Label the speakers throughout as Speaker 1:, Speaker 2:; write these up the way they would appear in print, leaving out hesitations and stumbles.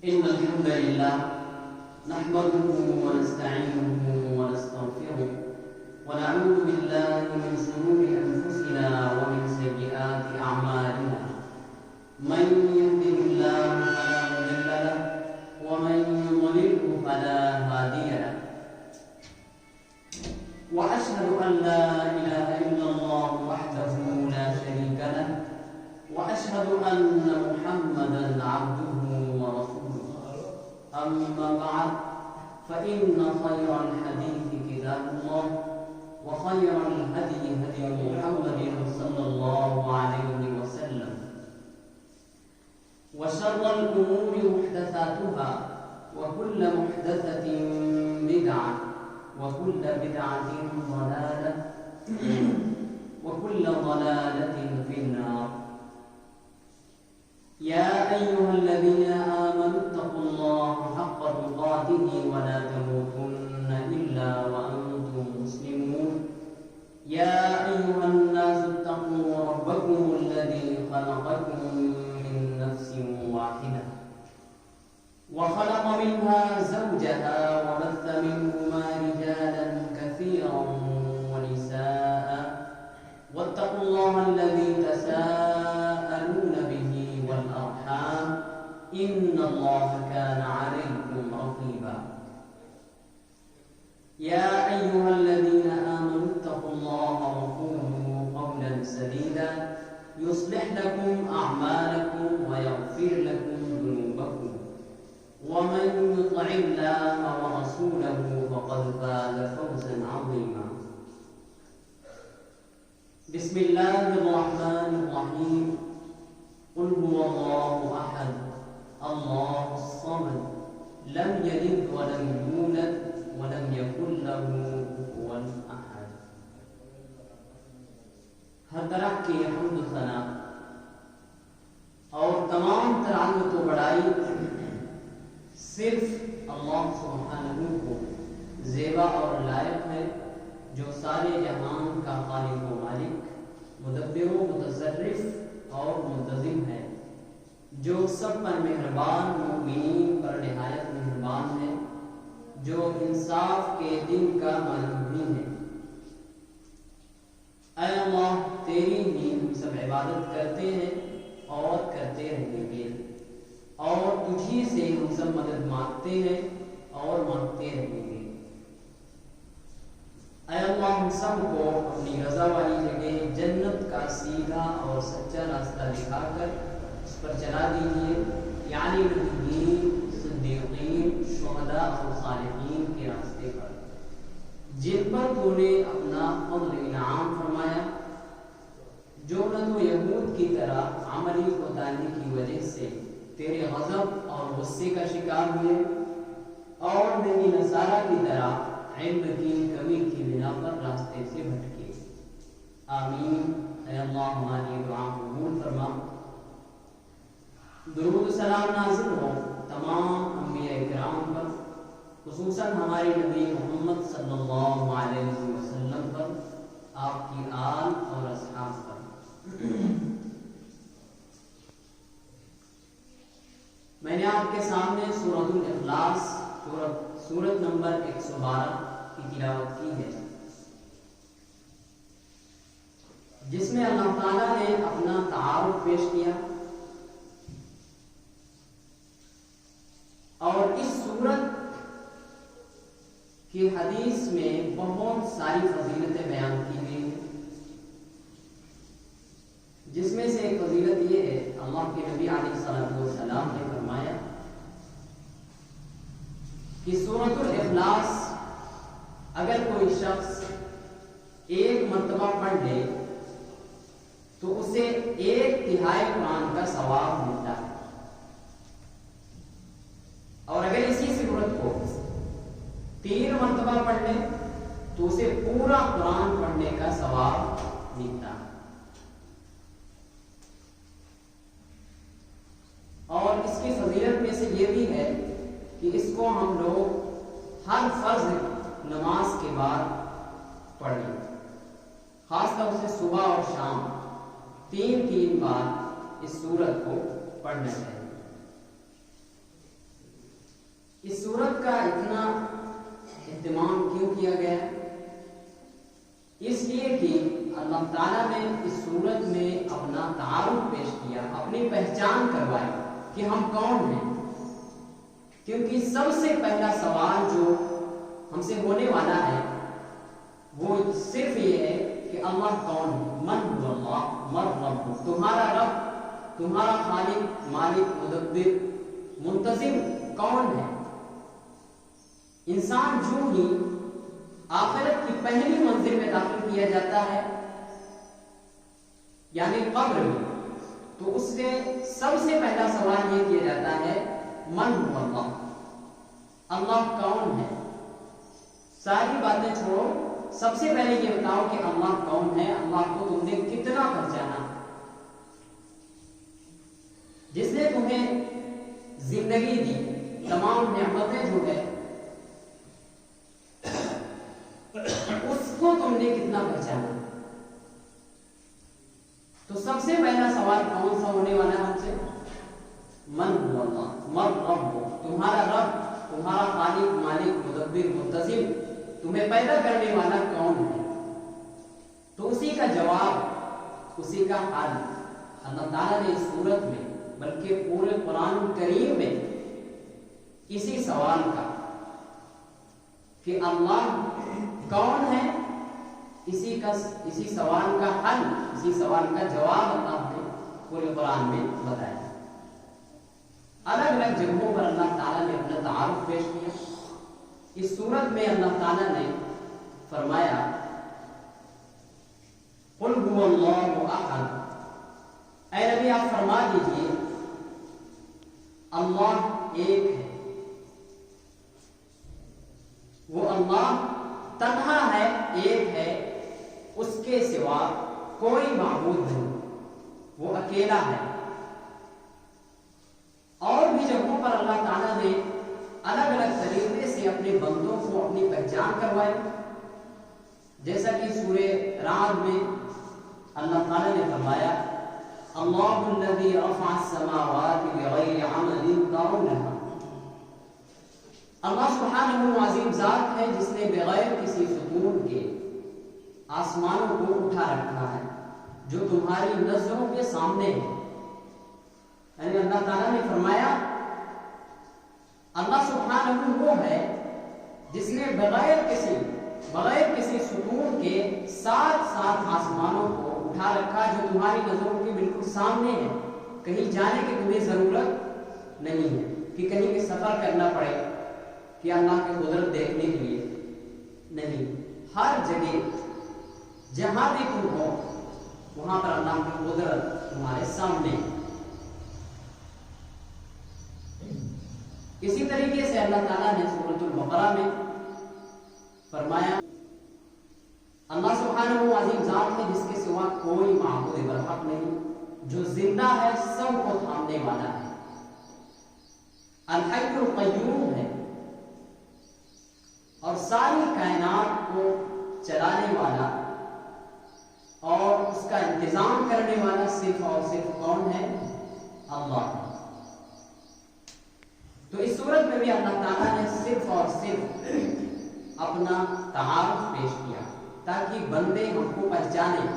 Speaker 1: إن الحمد لله نحمده ونستعينه ونستغفره ونعوذ بالله من شرور أنفسنا ومن سيئات أعمالنا من يهده الله فلا مضل له ومن يضلله فلا هادي له وأشهد أن لا إله إلا الله وحده لا شريك له وأشهد أن محمدا عبده ورسوله أما بعد فإن خير الحديث كتاب الله وخير الهدي هدي محمد صلى الله عليه وسلم وشر الأمور محدثاتها وكل محدثة بدعة وكل بدعة ضلالة وكل ضلالة في النار. يا أيها الذين آمنوا اتقوا الله حق تقاته ولا تموتن إلا وأنتم مسلمون. يا أيها الناس اتقوا ربكم الذي خلقكم من نفس واحدة وخلق منها زوجها وبث منهما رجالا كثيرا ونساء واتقوا الله الذي تساءلون به والأرحام إن الله كان عليكم رقيبا. يا أيها الذين آمنوا اتقوا الله وقولوا قولا سديدا يصلح لكم أعمالكم ويغفر لكم ذنوبكم ومن يطع الله ورسوله فقد فاز فوزا عظيما. بسم الله الرحمن الرحيم. قل هو الله أحد الله الصمد لم يلد ولم يولد ولم يكن له كفوا أحد. ہر طرح کی حمد و ثنا اور تمام ترانت و بڑائی صرف اللہ سبحانہ کو زیبا اور لائق ہے، جو سارے جہان کا خالق و مالک، مدبر و متصرف اور منتظم ہے، جو سب پر مہربان، مومنین پر نہایت مہربان ہے، جو انصاف کے دن کا معلوم بھی ہے۔ اے اللہ، تیری ہی ہم سب عبادت کرتے ہیں اور کرتے رہیں گے، اور تجھی سے ہم سب مدد مانگتے ہیں اور مانگتے رہیں گے۔ اے اللہ، ہم سب کو اپنی رضا والی جگہ جنت کا سیدھا اور سچا راستہ دکھا کر اس پر چلا دیجیے، یعنی نبیین، صدیقین، شہداء اور صالحین کے راستے پر، جن پر تو نے اپنا فضل انعام فرمایا، جو نہ تو یہود کی طرح عملی کوتاہی کی وجہ سے تیرے غضب اور غصے کا شکار ہوئے، اور نہ ہی نصارہ کی طرح علم کی کمی کی بنا پر راستے سے بھٹکے۔ آمین۔ اے اللہ، ہماری دعا قبول فرما۔ درود و سلام نازل ہو تمام انبیاء اکرام پر، خصوصاً ہمارے نبی محمد صلی اللہ علیہ وسلم پر، آپ کی آل اور اصحاب پر۔ میں نے آپ کے سامنے سورۃ الاخلاص سورت نمبر 112 کی تلاوت کی ہے، جس میں اللہ تعالیٰ نے اپنا تعارف پیش کیا، اور اس سورت کی حدیث میں بہت ساری فضیلتیں بیان کی گئی ہیں، جس میں سے ایک فضیلت یہ ہے، اللہ کے نبی علیہ السلام نے فرمایا کہ سورۃ الاخلاص اگر کوئی شخص ایک مرتبہ پڑھ لے تو اسے 1/3 قرآن کا ثواب ملتا ہے، اور اگر اسی سورت کو 3 مرتبہ پڑھ لے تو اسے پورا قرآن پڑھنے کا ثواب ملتا ہے۔ اور اس کی فضیلت میں سے یہ بھی ہے کہ اس کو ہم لوگ ہر فرض نماز کے بعد پڑھیں، خاص طور سے صبح اور شام 3 بار اس سورت کو پڑھنا چاہیے۔ اس سورت کا اتنا اہتمام کیوں کیا گیا ہے؟ اس لیے کہ اللہ تعالیٰ نے اس سورت میں اپنا تعارف پیش کیا، اپنی پہچان کروائی کہ ہم کون ہیں. کیونکہ سب سے پہلا سوال جو ہم سے ہونے والا ہے وہ صرف یہ ہے کہ اللہ کون ہے. من هو اللہ، من رب، تمہارا رب، تمہارا خالق، مالک، مدبر، منتظم کون ہے. انسان جو ہی آخرت کی پہلی منزل میں داخل کیا جاتا ہے یعنی قبر میں، تو اس سے سب سے پہلا سوال یہ کیا جاتا ہے من هو اللہ، اللہ کون ہے. ساری باتیں چھوڑو، سب سے پہلے یہ بتاؤ کہ اللہ کون ہے، اللہ کو تم نے کتنا پہچانا. جس نے تمہیں زندگی دی، تمام نعمتیں جو ہے اس کو تم نے کتنا پہچانا. تو سب سے پہلا سوال کون سا ہونے والا ہے ہم سے؟ من هو اللہ، من رب، تمہارا رب، تمہارا خالق، مالک، مدبر، منتظم، تمہیں پیدا کرنے والا کون ہے. تو اسی کا جواب، اسی کا حل اللہ تعالیٰ نے اس سورت میں بلکہ پورے قرآن کریم میں اسی سوال کا کہ اللہ کون ہے، اسی سوال کا حل، اسی سوال کا جواب اللہ نے پورے قرآن میں بتایا. الگ الگ جگہوں پر اللہ تعالیٰ نے اپنا تعارف پیش کیا. اس سورت میں اللہ تعالیٰ نے فرمایا قل هو اللہ احد، اے نبی آپ فرما دیجئے اللہ ایک ہے. وہ اللہ تنہا ہے، ایک ہے، اس کے سوا کوئی معبود نہیں، وہ اکیلا ہے. اور بھی جگہوں پر اللہ تعالیٰ نے الگ الگ طریقے سے اپنے بندوں کو اپنی پہچان کروائی. جیسا کہ سورہ رعد میں اللہ تعالیٰ نے فرمایا اللہ الذی رفع السماوات بغیر عمد ترونها، اللہ سبحانہ و عظیم ذات ہے جس نے بغیر کسی ستون کے آسمانوں کو اٹھا رکھا ہے جو تمہاری نظروں کے سامنے ہے. یعنی اللہ تعالیٰ نے فرمایا اللہ سبحانہ وہ ہے جس نے بغیر کسی ستون کے ساتھ آسمانوں کو اٹھا رکھا جو تمہاری نظروں کے بالکل سامنے ہے. کہیں جانے کی تمہیں ضرورت نہیں ہے کہ کہیں کے سفر کرنا پڑے کہ اللہ کی قدرت دیکھنے کے لیے نہیں. ہر جگہ جہاں بھی تم ہو وہاں پر اللہ کی قدرت تمہارے سامنے. اسی طریقے سے اللہ تعالیٰ نے سورۃ البقرہ میں فرمایا اللہ سبحانہ و عظیم ذات ہے جس کے سوا کوئی معبود برحق نہیں، جو زندہ ہے، سب کو تھامنے والا ہے، الحی القیوم ہے، اور ساری کائنات کو چلانے والا اور اس کا انتظام کرنے والا صرف اور صرف کون ہے؟ اللہ. تو اس صورت میں بھی اللہ تعالیٰ نے صرف اور صرف اپنا تعارف پیش کیا تاکہ بندے ہم کو پہچانیں.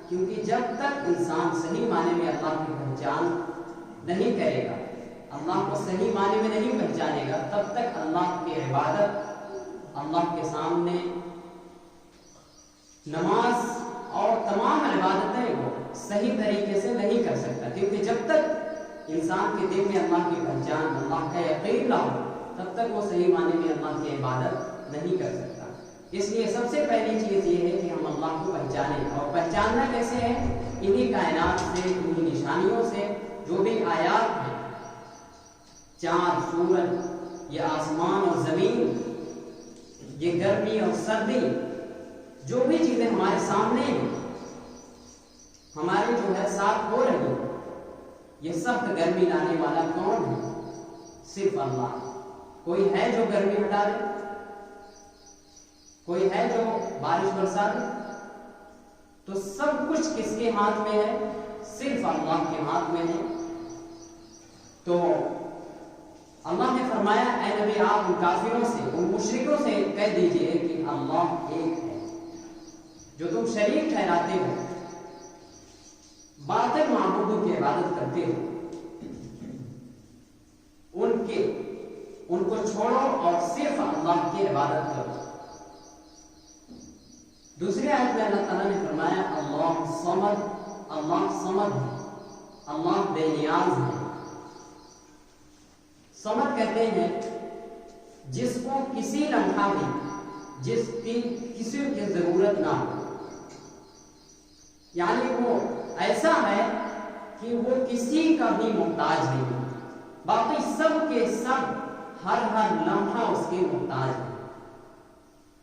Speaker 1: کیونکہ جب تک انسان صحیح معنی میں اللہ کی پہچان نہیں کرے گا، اللہ کو صحیح معنی میں نہیں پہچانے گا، تب تک اللہ کی عبادت، اللہ کے سامنے نماز اور تمام عبادتیں وہ صحیح طریقے سے نہیں کر سکتا. کیونکہ جب تک انسان کے دل میں اللہ کی پہچان، اللہ کا یقین نہ ہو، تب تک وہ صحیح معنی میں اللہ کی عبادت نہیں کر سکتا. اس لیے سب سے پہلی چیز یہ ہے کہ ہم اللہ کو پہچانیں. اور پہچاننا کیسے ہے؟ انہی کائنات سے، انہی نشانیوں سے، جو بھی آیات ہیں، چاند، سورج، یہ آسمان اور زمین، یہ گرمی اور سردی، جو بھی چیزیں ہمارے سامنے ہیں، ہمارے جو ہے ساتھ ہو رہی ہیں، یہ سخت گرمی لانے والا کون ہے؟ صرف اللہ. کوئی ہے جو گرمی ہٹا دے؟ کوئی ہے جو بارش برسا دے؟ تو سب کچھ کس کے ہاتھ میں ہے؟ صرف اللہ کے ہاتھ میں ہے. تو اللہ نے فرمایا اے نبی آپ ان کافروں سے ان مشرکوں سے کہہ دیجئے کہ اللہ ایک ہے، جو تم شریک ٹھہراتے ہو باطل معبودوں کی عبادت کرتے ہو ان کو چھوڑو اور صرف اللہ کی عبادت کرو۔ دوسری آیت میں اللہ تعالیٰ نے فرمایا اللہ صمد ہے، اللہ بے نیاز ہے۔ صمد کہتے ہیں جس کو کسی لمحہ بھی کسی کی ضرورت نہ ہو، یعنی وہ ایسا ہے کہ وہ کسی کا بھی محتاج نہیں، باقی سب کے سب ہر لمحہ اس کے محتاج ہے،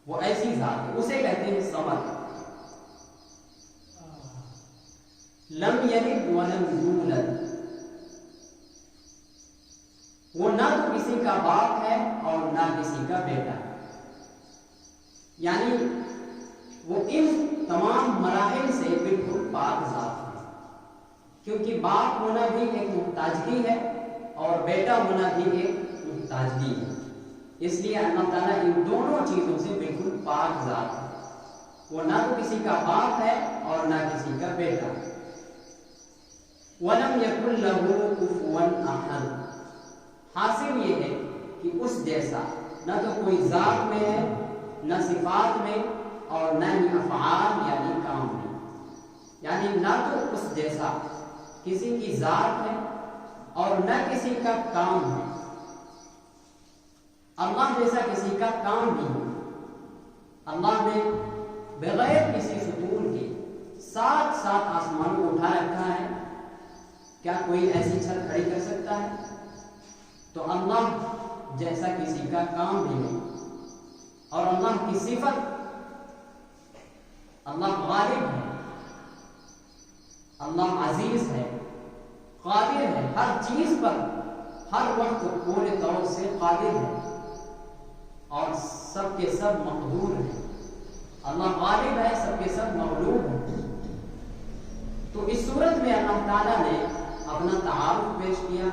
Speaker 1: وہ ایسی ذات ہے، اسے کہتے ہیں صمد۔ لم یلد ولم یولد، وہ نہ تو کسی کا باپ ہے اور نہ کسی کا بیٹا، یعنی وہ ان تمام مراحل سے بالکل پاک ذات ہے، کیونکہ باپ ہونا بھی ایک محتاجگی ہے اور بیٹا ہونا بھی ایک محتاجگی ہے، اس لیے اللہ تعالیٰ ان دونوں چیزوں سے بالکل پاک ذات ہے، وہ نہ تو کسی کا باپ ہے اور نہ کسی کا بیٹا۔ وَلَمْ يَكُنْ لَهُ كُفُوًا أَحَدٌ، حاصل یہ ہے کہ اس جیسا نہ تو کوئی ذات میں ہے، نہ صفات میں، اور نہ ہی افعال یعنی کام میں، یعنی نہ تو اس جیسا کسی کی ذات ہے اور نہ کسی کا کام ہے، اللہ جیسا کسی کا کام نہیں ہے۔ اللہ نے بغیر کسی ستون کے 7 آسمانوں کو اٹھا رکھا ہے، کیا کوئی ایسی چھت کھڑی کر سکتا ہے؟ تو اللہ جیسا کسی کا کام نہیں ہے، اور اللہ کی صفت، اللہ غالب ہے، اللہ عزیز ہے، قادر ہے، ہر چیز پر ہر وقت پورے طور سے قادر ہے اور سب کے سب مقدور ہیں۔ اللہ غالب ہے، سب کے سب مغلوب ہیں۔ تو اس صورت میں اللہ تعالیٰ نے اپنا تعارف پیش کیا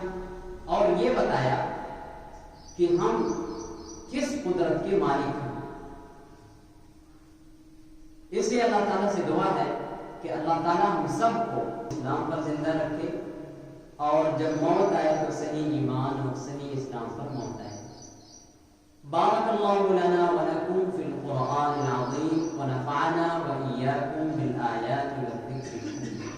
Speaker 1: اور یہ بتایا کہ ہم کس قدرت کے مالک ہیں۔ اس لیے اللہ تعالیٰ سے دعا ہے کہ اللہ تعالیٰ ہم سب کو اسلام پر زندہ رکھے اور جب موت آئے تو صحیح ایمان اور صحیح اسلام پر موت آئے۔ بارک اللہ لنا ولکم فی القرآن العظیم ونفعنا وإیاکم بالآیات